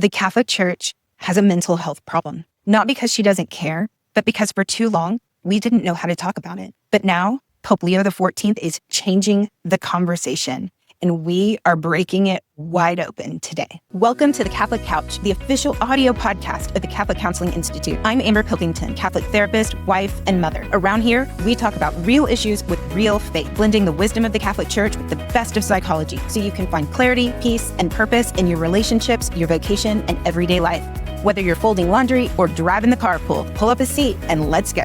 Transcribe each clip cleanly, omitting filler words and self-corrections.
The Catholic Church has a mental health problem, not because she doesn't care, but because for too long, we didn't know how to talk about it. But now, Pope Leo XIV is changing the conversation, and we are breaking it wide open today. Welcome to the Catholic Couch, the official audio podcast of the Catholic Counseling Institute. I'm Amber Pilkington, Catholic therapist, wife, and mother. Around here, we talk about real issues with real faith, blending the wisdom of the Catholic Church with the best of psychology, so you can find clarity, peace, and purpose in your relationships, your vocation, and everyday life. Whether you're folding laundry or driving the carpool, pull up a seat and let's go.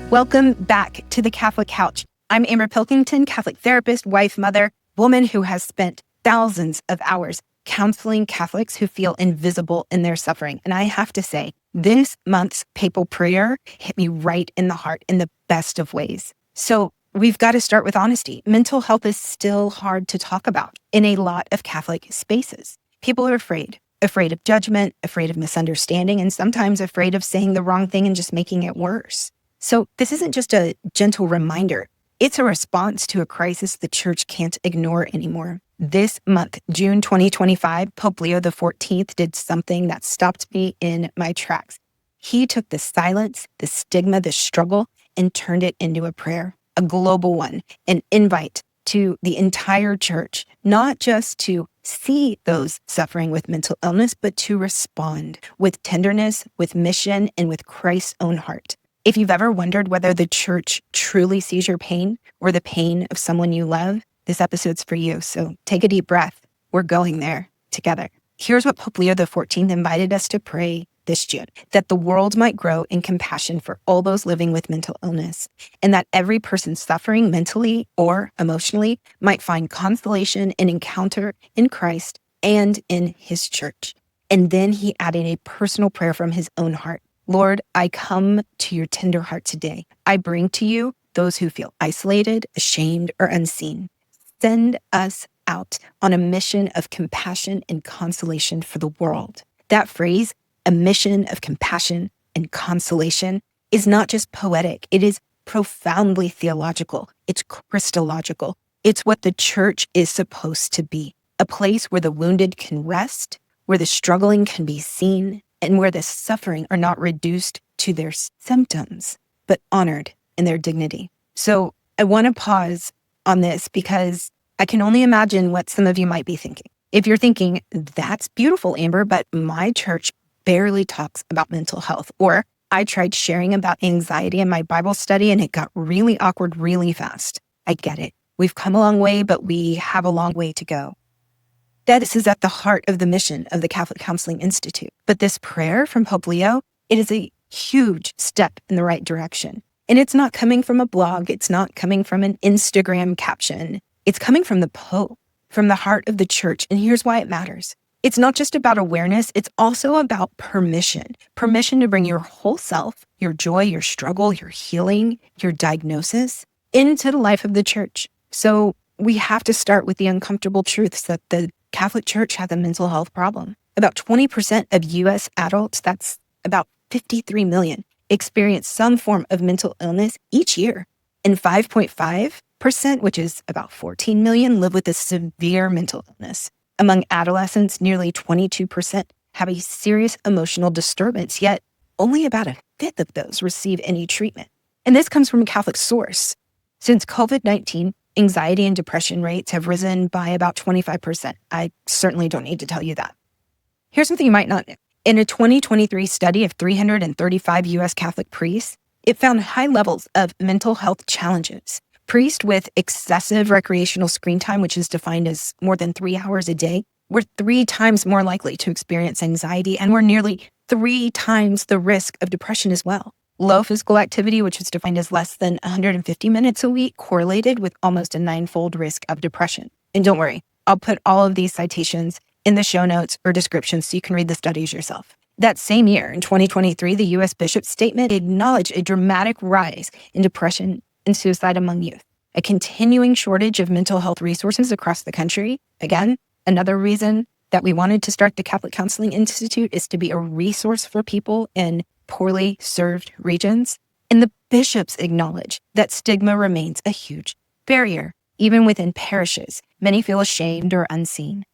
Welcome back to the Catholic Couch. I'm Amber Pilkington, Catholic therapist, wife, mother, woman who has spent thousands of hours counseling Catholics who feel invisible in their suffering. And I have to say, this month's papal prayer hit me right in the heart in the best of ways. So we've got to start with honesty. Mental health is still hard to talk about in a lot of Catholic spaces. People are afraid of judgment, afraid of misunderstanding, and sometimes afraid of saying the wrong thing and just making it worse. So this isn't just a gentle reminder. It's a response to a crisis the Church can't ignore anymore. This month, June 2025, Pope Leo XIV did something that stopped me in my tracks. He took the silence, the stigma, the struggle, and turned it into a prayer, a global one, an invite to the entire Church, not just to see those suffering with mental illness, but to respond with tenderness, with mission, and with Christ's own heart. If you've ever wondered whether the Church truly sees your pain or the pain of someone you love, this episode's for you. So take a deep breath. We're going there together. Here's what Pope Leo XIV invited us to pray this June: that the world might grow in compassion for all those living with mental illness, and that every person suffering mentally or emotionally might find consolation and encounter in Christ and in his Church. And then he added a personal prayer from his own heart. Lord, I come to your tender heart today. I bring to you those who feel isolated, ashamed, or unseen. Send us out on a mission of compassion and consolation for the world. That phrase, a mission of compassion and consolation, is not just poetic. It is profoundly theological. It's Christological. It's what the Church is supposed to be. A place where the wounded can rest, where the struggling can be seen, and where the suffering are not reduced to their symptoms, but honored in their dignity. So I want to pause on this because I can only imagine what some of you might be thinking. If you're thinking, that's beautiful, Amber, but my church barely talks about mental health, or I tried sharing about anxiety in my Bible study and it got really awkward really fast. I get it. We've come a long way, but we have a long way to go. This is at the heart of the mission of the Catholic Counseling Institute. But this prayer from Pope Leo, it is a huge step in the right direction. And it's not coming from a blog. It's not coming from an Instagram caption. It's coming from the Pope, from the heart of the Church. And here's why it matters. It's not just about awareness. It's also about permission. Permission to bring your whole self, your joy, your struggle, your healing, your diagnosis into the life of the Church. So we have to start with the uncomfortable truths that the Catholic Church has a mental health problem. About 20% of U.S. adults, that's about 53 million, experience some form of mental illness each year. And 5.5%, which is about 14 million, live with a severe mental illness. Among adolescents, nearly 22% have a serious emotional disturbance, yet only about a fifth of those receive any treatment. And this comes from a Catholic source. Since COVID-19, anxiety and depression rates have risen by about 25%. I certainly don't need to tell you that. Here's something you might not know. In a 2023 study of 335 U.S. Catholic priests, it found high levels of mental health challenges. Priests with excessive recreational screen time, which is defined as more than 3 hours a day, were 3 times more likely to experience anxiety and were nearly 3 times the risk of depression as well. Low physical activity, which is defined as less than 150 minutes a week, correlated with almost a 9-fold risk of depression. And don't worry, I'll put all of these citations in the show notes or descriptions so you can read the studies yourself. That same year, in 2023, the U.S. Bishop's statement acknowledged a dramatic rise in depression and suicide among youth. A continuing shortage of mental health resources across the country. Again, another reason that we wanted to start the Catholic Counseling Institute is to be a resource for people in poorly served regions. And the bishops acknowledge that stigma remains a huge barrier. Even within parishes, many feel ashamed or unseen.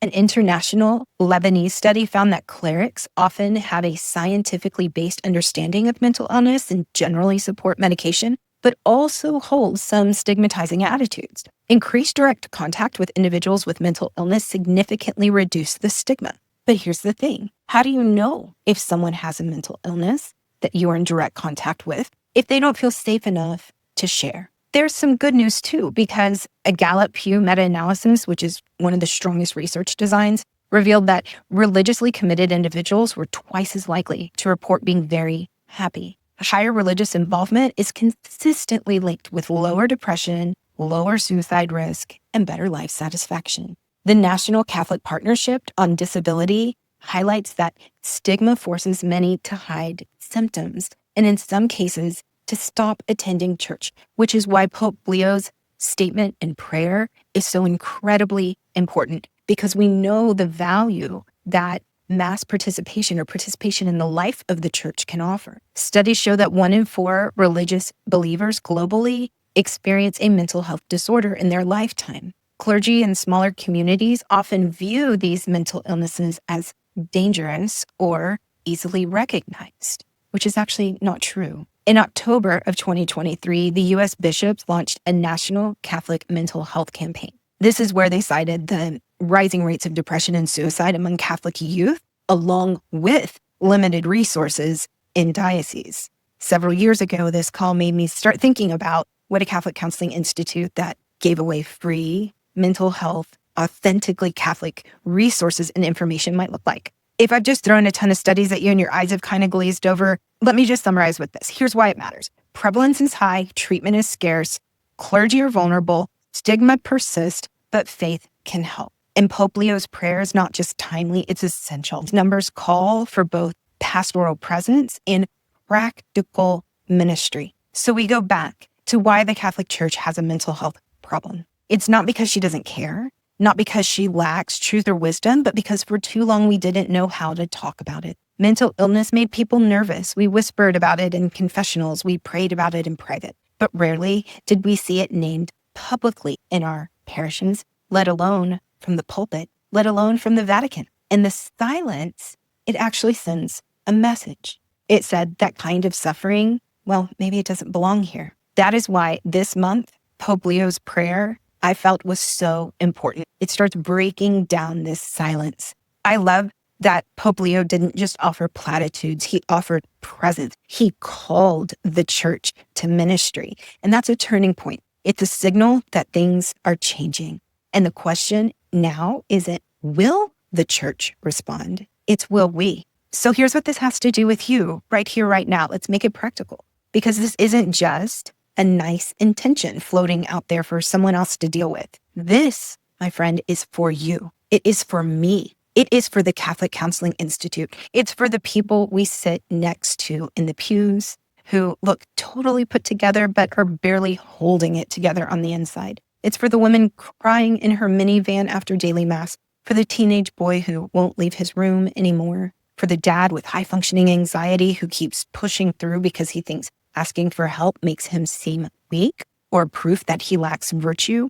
An international Lebanese study found that clerics often have a scientifically based understanding of mental illness and generally support medication, but also hold some stigmatizing attitudes. Increased direct contact with individuals with mental illness significantly reduce the stigma. But here's the thing. How do you know if someone has a mental illness that you are in direct contact with if they don't feel safe enough to share? There's some good news too, because a Gallup-Pew meta-analysis, which is one of the strongest research designs, revealed that religiously committed individuals were twice as likely to report being very happy. Higher religious involvement is consistently linked with lower depression, lower suicide risk, and better life satisfaction. The National Catholic Partnership on Disability highlights that stigma forces many to hide symptoms, and in some cases, to stop attending church, which is why Pope Leo's statement and prayer is so incredibly important, because we know the value that mass participation or participation in the life of the church can offer. Studies show that 1 in 4 religious believers globally experience a mental health disorder in their lifetime. Clergy in smaller communities often view these mental illnesses as dangerous or easily recognized, which is actually not true. In October of 2023, the U.S. bishops launched a national Catholic mental health campaign. This is where they cited the rising rates of depression and suicide among Catholic youth, along with limited resources in dioceses. Several years ago, this call made me start thinking about what a Catholic counseling institute that gave away free mental health, authentically Catholic resources and information might look like. If I've just thrown a ton of studies at you and your eyes have kind of glazed over, let me just summarize with this. Here's why it matters. Prevalence is high, treatment is scarce, clergy are vulnerable, stigma persists, but faith can help. And Pope Leo's prayer is not just timely, it's essential. Numbers call for both pastoral presence and practical ministry. So we go back to why the Catholic Church has a mental health problem. It's not because she doesn't care, not because she lacks truth or wisdom, but because for too long we didn't know how to talk about it. Mental illness made people nervous. We whispered about it in confessionals. We prayed about it in private. But rarely did we see it named publicly in our parishes, let alone from the pulpit, let alone from the Vatican. And the silence, it actually sends a message. It said that kind of suffering, well, maybe it doesn't belong here. That is why this month, Pope Leo's prayer, I felt was so important. It starts breaking down this silence. I love that Pope Leo didn't just offer platitudes, he offered presence. He called the church to ministry. And that's a turning point. It's a signal that things are changing. And the question now isn't, will the church respond? It's, will we? So here's what this has to do with you right here, right now. Let's make it practical, because this isn't just a nice intention floating out there for someone else to deal with. This, my friend, is for you. It is for me. It is for the Catholic Counseling Institute. It's for the people we sit next to in the pews who look totally put together but are barely holding it together on the inside. It's for the woman crying in her minivan after daily mass, for the teenage boy who won't leave his room anymore, for the dad with high-functioning anxiety who keeps pushing through because he thinks asking for help makes him seem weak or proof that he lacks virtue.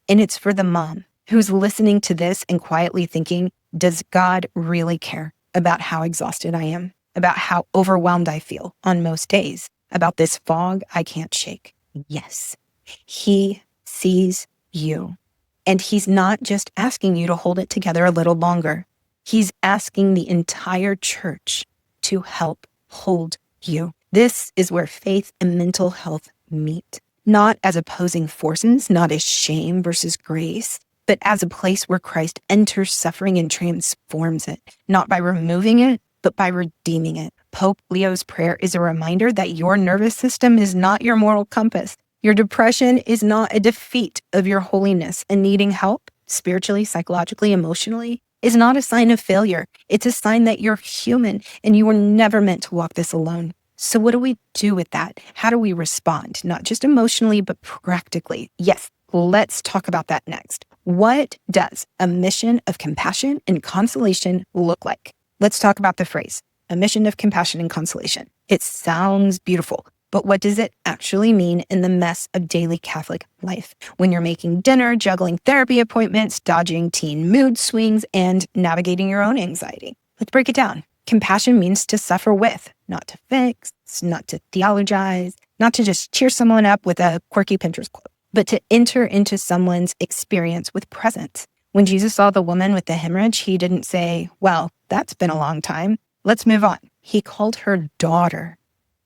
And it's for the mom who's listening to this and quietly thinking, does God really care about how exhausted I am, about how overwhelmed I feel on most days, about this fog I can't shake? Yes, he sees you. And he's not just asking you to hold it together a little longer. He's asking the entire church to help hold you. This is where faith and mental health meet, not as opposing forces, not as shame versus grace, but as a place where Christ enters suffering and transforms it, not by removing it, but by redeeming it. Pope Leo's prayer is a reminder that your nervous system is not your moral compass. Your depression is not a defeat of your holiness, and needing help, spiritually, psychologically, emotionally, is not a sign of failure. It's a sign that you're human and you were never meant to walk this alone. So what do we do with that? How do we respond? Not just emotionally, but practically. Yes, let's talk about that next. What does a mission of compassion and consolation look like? Let's talk about the phrase, a mission of compassion and consolation. It sounds beautiful, But what does it actually mean in the mess of daily Catholic life when you're making dinner, juggling therapy appointments, dodging teen mood swings, and navigating your own anxiety? Let's break it down. Compassion means to suffer with, not to fix, not to theologize, not to just cheer someone up with a quirky Pinterest quote, but to enter into someone's experience with presence. When Jesus saw the woman with the hemorrhage, he didn't say, well, that's been a long time. Let's move on. He called her daughter.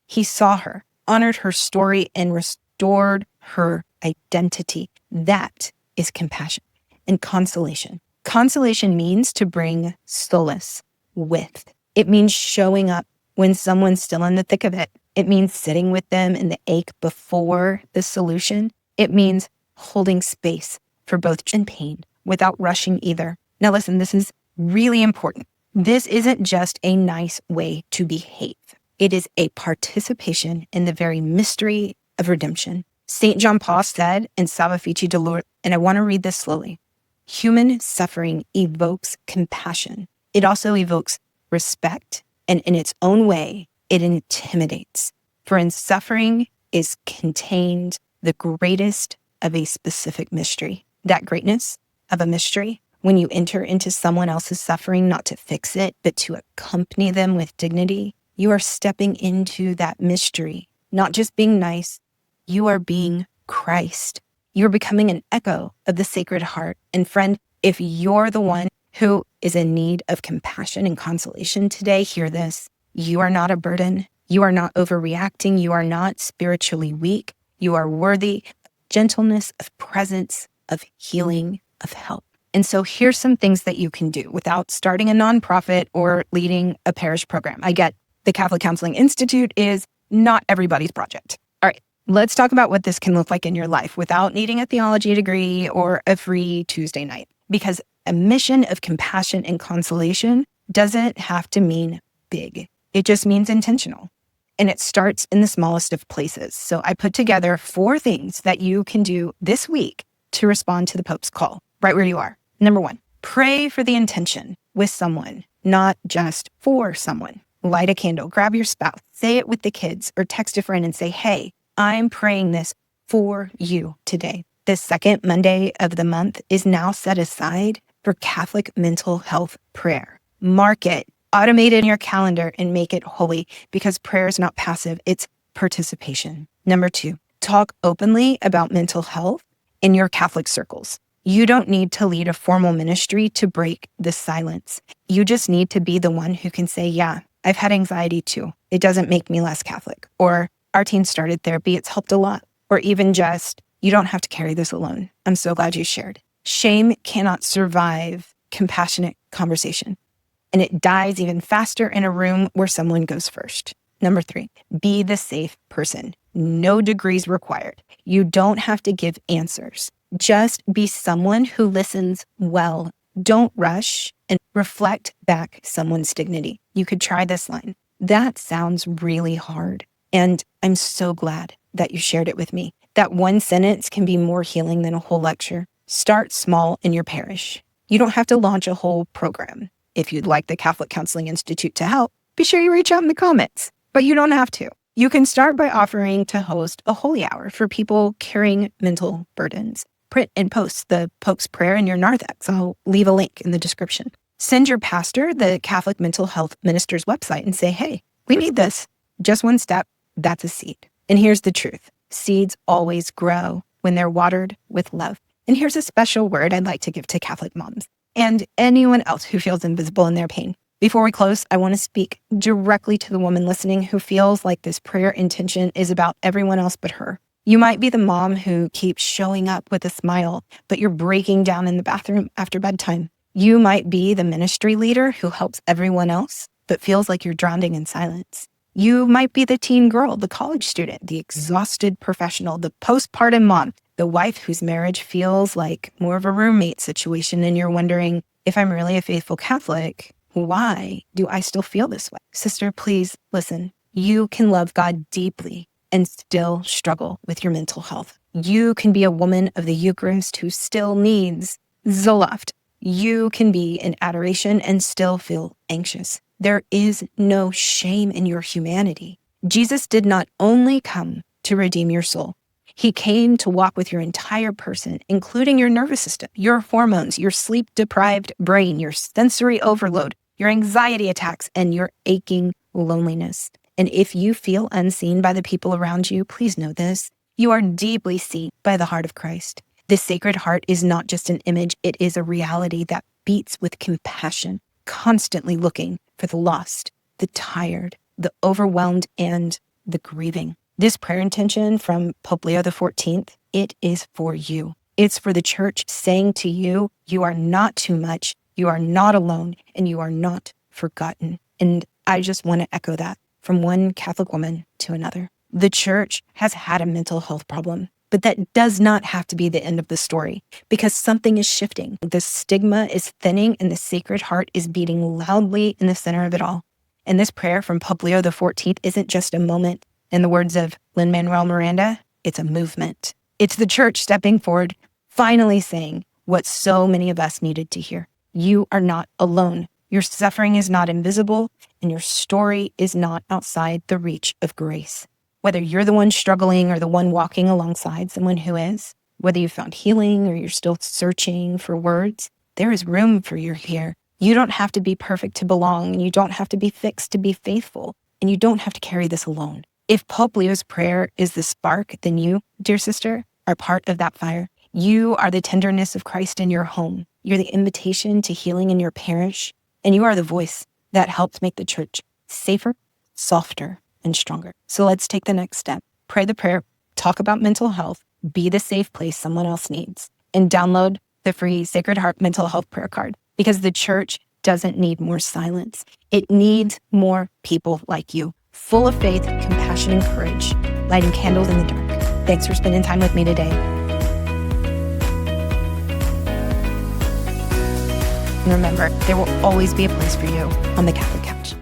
He saw her, honored her story, and restored her identity. That is compassion and consolation. Consolation means to bring solace with. It means showing up when someone's still in the thick of it. It means sitting with them in the ache before the solution. It means holding space for both and pain without rushing either. Now listen, this is really important. This isn't just a nice way to behave. It is a participation in the very mystery of redemption. St. John Paul said in Salvifici Dolor, and I want to read this slowly, human suffering evokes compassion. It also evokes respect, and in its own way, it intimidates. For in suffering is contained the greatest of a specific mystery. That greatness of a mystery, when you enter into someone else's suffering, not to fix it, but to accompany them with dignity, you are stepping into that mystery, not just being nice, you are being Christ. You're becoming an echo of the Sacred Heart. And friend, if you're the one who is in need of compassion and consolation today, hear this. You are not a burden. You are not overreacting. You are not spiritually weak. You are worthy of gentleness, of presence, of healing, of help. And so here's some things that you can do without starting a nonprofit or leading a parish program. I get the Catholic Counseling Institute is not everybody's project. All right, let's talk about what this can look like in your life without needing a theology degree or a free Tuesday night. Because a mission of compassion and consolation doesn't have to mean big. It just means intentional. And it starts in the smallest of places. So I put together 4 things that you can do this week to respond to the Pope's call, right where you are. Number 1, pray for the intention with someone, not just for someone. Light a candle, grab your spouse, say it with the kids, or text a friend and say, hey, I'm praying this for you today. The second Monday of the month is now set aside for Catholic mental health prayer. Mark it, automate it in your calendar, and make it holy, because prayer is not passive, it's participation. Number 2, talk openly about mental health in your Catholic circles. You don't need to lead a formal ministry to break the silence. You just need to be the one who can say, yeah, I've had anxiety too. It doesn't make me less Catholic. Or our teen started therapy. It's helped a lot. Or even just, you don't have to carry this alone. I'm so glad you shared. Shame cannot survive compassionate conversation. And it dies even faster in a room where someone goes first. Number 3, be the safe person. No degrees required. You don't have to give answers. Just be someone who listens well. Don't rush and reflect back someone's dignity. You could try this line. That sounds really hard. And I'm so glad that you shared it with me. That one sentence can be more healing than a whole lecture. Start small in your parish. You don't have to launch a whole program. If you'd like the Catholic Counseling Institute to help, be sure you reach out in the comments. But you don't have to. You can start by offering to host a holy hour for people carrying mental burdens. Print and post the Pope's prayer in your narthex. I'll leave a link in the description. Send your pastor the Catholic Mental Health Minister's website and say, hey, we need this. Just one step, that's a seed. And here's the truth. Seeds always grow when they're watered with love. And here's a special word I'd like to give to Catholic moms and anyone else who feels invisible in their pain. Before we close, I want to speak directly to the woman listening who feels like this prayer intention is about everyone else but her. You might be the mom who keeps showing up with a smile, but you're breaking down in the bathroom after bedtime. You might be the ministry leader who helps everyone else, but feels like you're drowning in silence. You might be the teen girl, the college student, the exhausted professional, the postpartum mom, the wife whose marriage feels like more of a roommate situation, and you're wondering, if I'm really a faithful Catholic, why do I still feel this way? Sister, please listen. You can love God deeply and still struggle with your mental health. You can be a woman of the Eucharist who still needs Zoloft. You can be in adoration and still feel anxious. There is no shame in your humanity. Jesus did not only come to redeem your soul, he came to walk with your entire person, including your nervous system, your hormones, your sleep-deprived brain, your sensory overload, your anxiety attacks, and your aching loneliness. And if you feel unseen by the people around you, please know this. You are deeply seen by the heart of Christ. This Sacred Heart is not just an image, it is a reality that beats with compassion, constantly looking for the lost, the tired, the overwhelmed, and the grieving. This prayer intention from Pope Leo XIV, it is for you. It's for the church saying to you, you are not too much, you are not alone, and you are not forgotten. And I just want to echo that from one Catholic woman to another. The church has had a mental health problem, but that does not have to be the end of the story because something is shifting. The stigma is thinning and the Sacred Heart is beating loudly in the center of it all. And this prayer from Pope Leo XIV isn't just a moment. In the words of Lin-Manuel Miranda, it's a movement. It's the church stepping forward, finally saying what so many of us needed to hear. You are not alone. Your suffering is not invisible, and your story is not outside the reach of grace. Whether you're the one struggling or the one walking alongside someone who is, whether you found healing or you're still searching for words, there is room for you here. You don't have to be perfect to belong, and you don't have to be fixed to be faithful, and you don't have to carry this alone. If Pope Leo's prayer is the spark, then you, dear sister, are part of that fire. You are the tenderness of Christ in your home. You're the invitation to healing in your parish, and you are the voice that helps make the church safer, softer, and stronger. So let's take the next step. Pray the prayer, talk about mental health, be the safe place someone else needs, and download the free Sacred Heart Mental Health Prayer Card because the church doesn't need more silence. It needs more people like you, full of faith, compassion, and courage, lighting candles in the dark. Thanks for spending time with me today. And remember, there will always be a place for you on the Catholic couch.